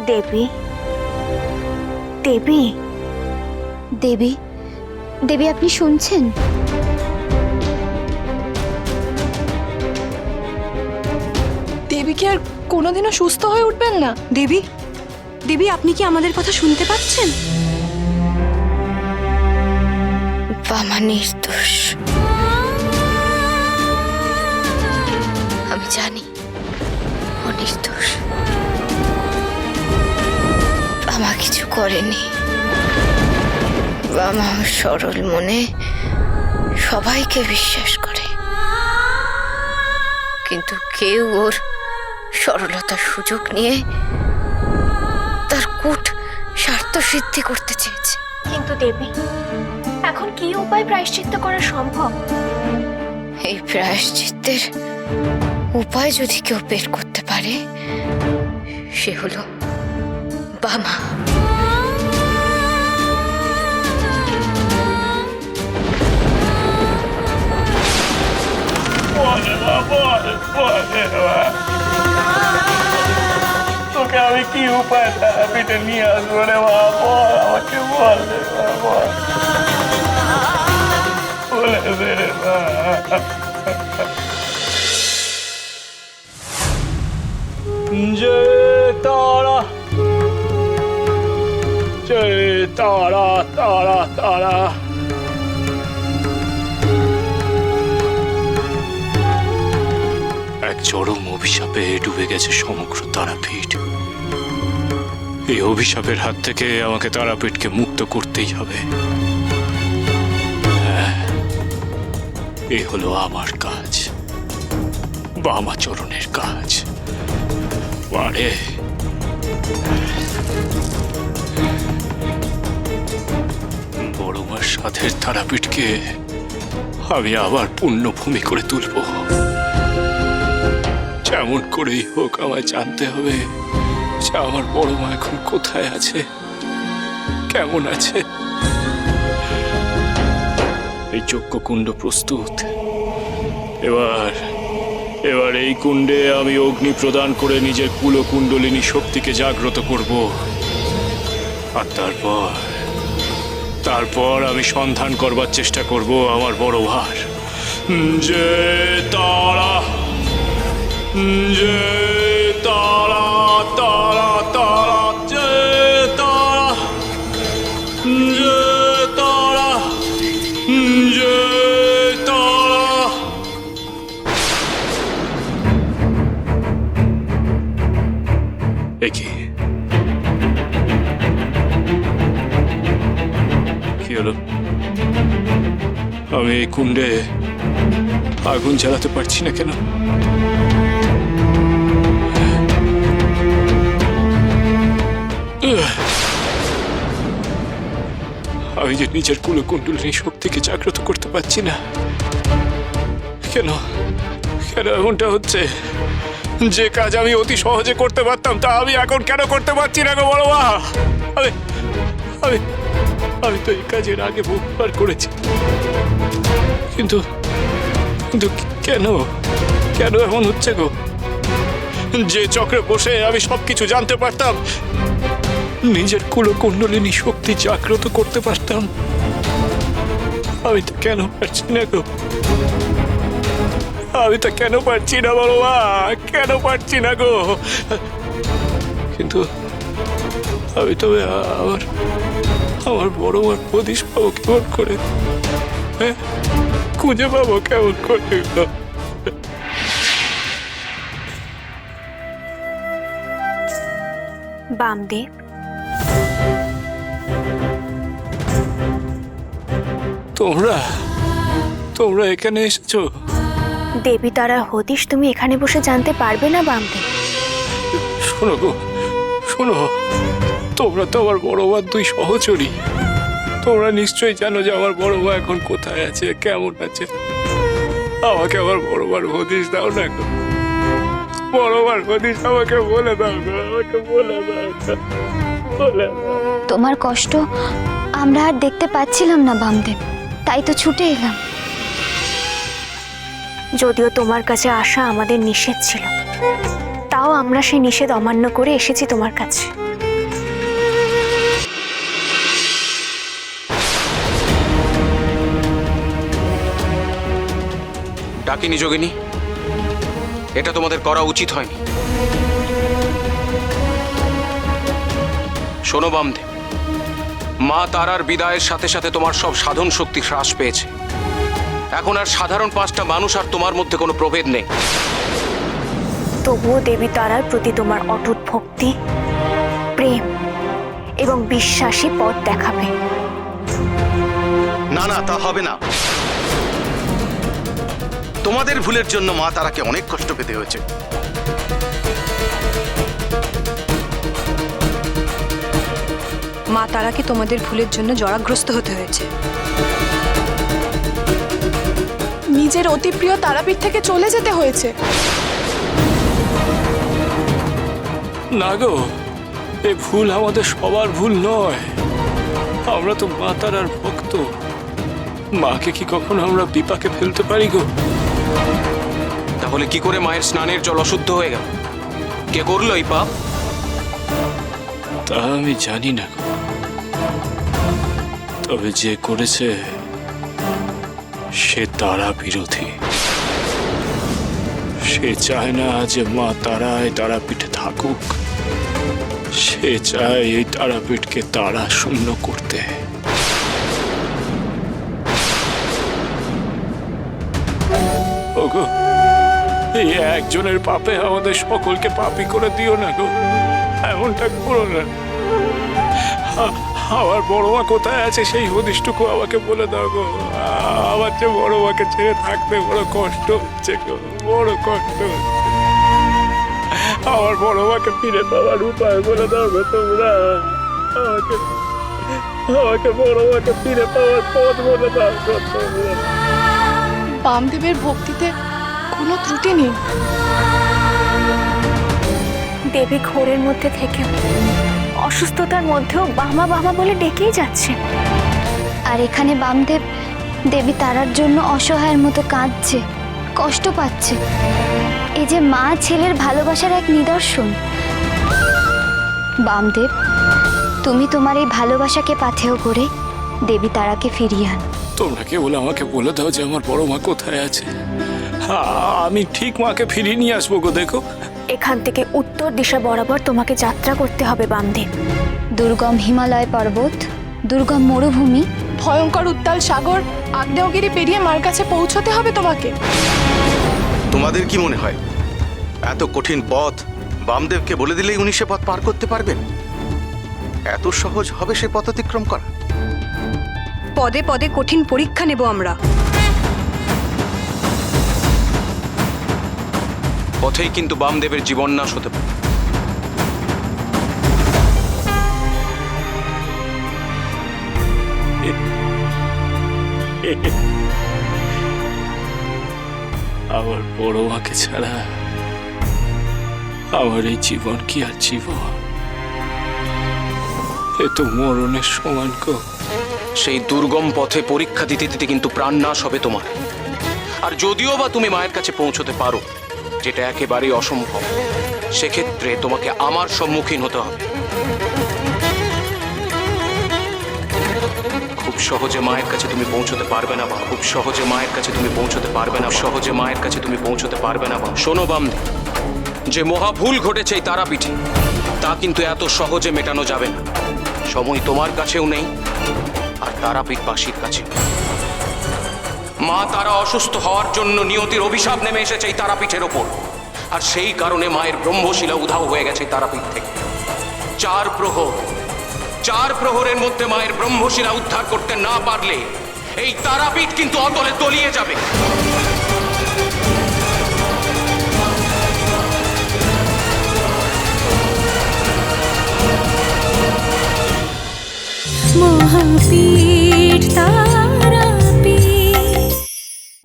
দেবী, দেবী, দেবী, দেবী আপনি শুনছেন? দেবী কি আর কোনোদিনও সুস্থ হয়ে উঠবেন না? দেবী, দেবী আপনি কি আমাদের কথা শুনতে পাচ্ছেন? বামা নির্দোষ। আমি জানি ও নির্দোষ। বামা কিছু করেনি। বামা সরল মনে সবাইকে বিশ্বাস করে, কিন্তু কেউ ওর সরলতার সুযোগ নিয়ে তার কূট স্বার্থ সিদ্ধি করতে চেয়েছে। কিন্তু দেবী, এখন কি উপায় প্রায়শ্চিত্ত করা সম্ভব? এই প্রায়শ্চিত্তের উপায় যদি কেউ বের করতে পারে, সে হলো বামা। তোকে আমি কি উপায় তারাপীঠে নিয়ে আসবো রে মা? বল, আমাকে বল রে মা, বল। বলে দে রে মা। জয় তারা, জয় তারা, তারা তারা। এক চরম অভিশাপে ডুবে গেছে সমগ্র তারাপীঠ। এই অভিশাপের হাত থেকে আমাকে তারাপীঠকে মুক্ত করতেই হবে। হ্যাঁ, এ হলো আমার কাজ, বামাচরণের কাজ। বাড়ে বড় মার সাধের তারাপীঠকে আমি আবার পুণ্যভূমি করে তুলব। যেমন করেই হোক আমায় জানতে হবে যে আমার বড় মা এখন কোথায় আছে, কেমন আছে। এই যজ্ঞকুণ্ড প্রস্তুত। এবার এবার এই কুণ্ডে আমি অগ্নি প্রদান করে নিজের কুলকুণ্ডলিনী শক্তিকে জাগ্রত করব। আর তারপর আমি সন্ধান করবার চেষ্টা করব আমার বড় ভার। যে তারা, যে তারা, তারা তারা, যে তারা, যে তারা, যে তারা। কি হলো? আমি এই কুণ্ডে আগুন জ্বালাতে পারছি না কেন? আমি যে নিজের কুলকুণ্ডলিনী শক্তিকে জাগ্রত করতে পারছি না কেন? কেন এমনটা হচ্ছে? যে কাজ আমি অতি সহজে করতে পারতাম তা আমি এখন কেন করতে পারছি না গো বড় মা? আমি আমি আমি তো এই কাজের আগে বহুবার করেছি, কিন্তু কিন্তু কেন কেন এমন হচ্ছে গো? যে চক্রে বসে আমি সবকিছু জানতে পারতাম, নিজের কুলকুণ্ডলিনী শক্তি জাগ্রত করতে পারতাম, আমি তো কেন পারছি না গো? আমি তো কেন পারছি না বড় মা? কেন পারছি না গো? কিন্তু আমি তবে আমার বড় মার প্রদিশ পাবো কেমন করে? হ্যাঁ, খুঁজে পাবো কেমন করে? বামদেব, তোমরা এখানে এসেছো? দেবী তারার হদিশ তুমি এখানে বসে জানতে পারবে না বামদেব। শোনো গো, শোনো, তোমরা তো আমার বড় মার দুই সহচরী। তোমরা নিশ্চয়ই জানো যে আমার বড় মা এখন কোথায় আছে, কেমন আছে। আমাকে আমার বড় মার হদিশ দাও না গো। বড় মার হদিশ আমাকে বলে দাও গো, আমাকে বলে দাও, বলে দাও। তোমার কষ্ট আমরা আর দেখতে পাচ্ছিলাম না বামদেব, তাই তো ছুটে এলাম। যদিও তোমার কাছে আসা আমাদের নিষেধ ছিল, তাও আমরা সেই নিষেধ অমান্য করে এসেছি তোমার কাছে। ডাকিনি যোগিনী, এটা তোমাদের করা উচিত হয়নি। শোনো বামদেব, মা তারার বিদায়ের সাথে সাথে তোমার সব সাধন শক্তি হ্রাস পেয়েছে। এখন আর সাধারণ 5টা মানুষ আর তোমার মধ্যে কোনো প্রভেদ নেই। তবুও দেবী তারার প্রতি তোমার অটুট ভক্তি, প্রেম এবং বিশ্বাসী পথ দেখাবে। না না, তা হবে না। তোমাদের ভুলের জন্য মা তারাকে অনেক কষ্ট পেতে হয়েছে। মা তারাকে তোমাদের ভুলের জন্য জরাগ্রস্ত হতে হয়েছে। নিজের অতি প্রিয় তারাপীঠ থেকে চলে যেতে হয়েছে। না গো, এ ভুল আমাদের সবার ভুল নয়। আমরা তো মা তারার ভক্ত। মাকে কি কখনো আমরা বিপাকে ফেলতে পারি গো? তাহলে কি করে মায়ের স্নানের জল অশুদ্ধ হয়ে গেল? কে করলো এই পাপ? তা আমি জানি না গো, তবে যে করেছে সে তারা বিরোধী। সে চায় না যে মা তারায় তারাপীঠে থাকুক। সে চায় এই তারাপীঠকে তারা শূন্য করতে। ওগো, এই একজনের পাপে আমাদের সকলকে পাপী করে দিও না গো, এমনটা করো না। আমার বড় মা কোথায় আছে সেই হদিশটুকু আমাকে বলে দাও গো। আমার যে বড় মাকে ছেড়ে থাকতে বড় কষ্ট হচ্ছে গো, বড় কষ্ট হচ্ছে। আমার বড় মাকে ফিরে পাওয়ার উপায় বলে দাও গো তোমরা। আমাকে বড় মাকে ফিরে পাওয়ার পথ বলে দাও গো তোমরা। বামদেবের ভক্তিতে কোনো ত্রুটি নেই। দেবী ঘোরের মধ্যে থেকে অসুস্থতার মধ্যেও বামা বামা বলে ডেকেই যাচ্ছে। আর এখানে বামদেব দেবী তারার জন্য অসহায়ের মতো কাঁদছে, কষ্ট পাচ্ছে। এই যে মা ছেলের ভালোবাসার এক নিদর্শন। বামদেব, তুমি তোমার এই ভালোবাসাকে পাথেয় করে দেবী তারাকে ফিরিয়ে আন। তোমরা কেবল আমাকে বলে দাও যে আমার বড় মা কোথায় আছে। আমি ঠিক মাকে ফিরিয়ে নিয়ে আসবো গো। দেখো, এখান থেকে উত্তর দিশা বরাবর তোমাকে যাত্রা করতে হবে বামদেব। দুর্গম হিমালয় পর্বত, দুর্গম মরুভূমি, ভয়ঙ্কর উত্তাল সাগর, আগ্নেয়গিরি পেরিয়ে মার কাছে পৌঁছতে হবে তোমাকে। তোমাদের কি মনে হয় এত কঠিন পথ বামদেবকে বলে দিলেই উনি সে পথ পার করতে পারবেন? এত সহজ হবে সে পথ অতিক্রম করা? পদে পদে কঠিন পরীক্ষা নেব আমরা। পথেই কিন্তু বামদেবের জীবন নাশ হতে পারে। আমার বড় মাকে ছাড়া আমার এই জীবন কি আর জীবন? এ তো মরণের সমান গো। সেই দুর্গম পথে পরীক্ষা দিতে দিতে কিন্তু প্রাণ নাশ হবে তোমার। আর যদিও বা তুমি মায়ের কাছে পৌঁছতে পারো, যেটা একেবারেই অসম্ভব, সেক্ষেত্রে তোমাকে আমার সম্মুখীন হতে হবে। খুব সহজে মায়ের কাছে তুমি পৌঁছতে পারবে না বা খুব সহজে মায়ের কাছে তুমি পৌঁছতে পারবে না, সহজে মায়ের কাছে তুমি পৌঁছতে পারবে না বা শোনো বামদেব, যে মহা ভুল ঘটেছে এই তারাপীঠে, তা কিন্তু এত সহজে মেটানো যাবে না। সময় তোমার কাছেও নেই, আর তারাপীঠবাসীর কাছে। মা তারা অসুস্থ হওয়ার জন্য নিয়তির অভিশাপ নেমে এসেছে এই তারাপীঠের ওপর। আর সেই কারণে মায়ের ব্রহ্মশিলা উধাও হয়ে গেছে তারাপীঠ থেকে। 4 প্রহরের মধ্যে মায়ের ব্রহ্মশিলা উদ্ধার করতে না পারলে এই তারাপীঠ কিন্তু অতলে তলিয়ে যাবে। মহাপীর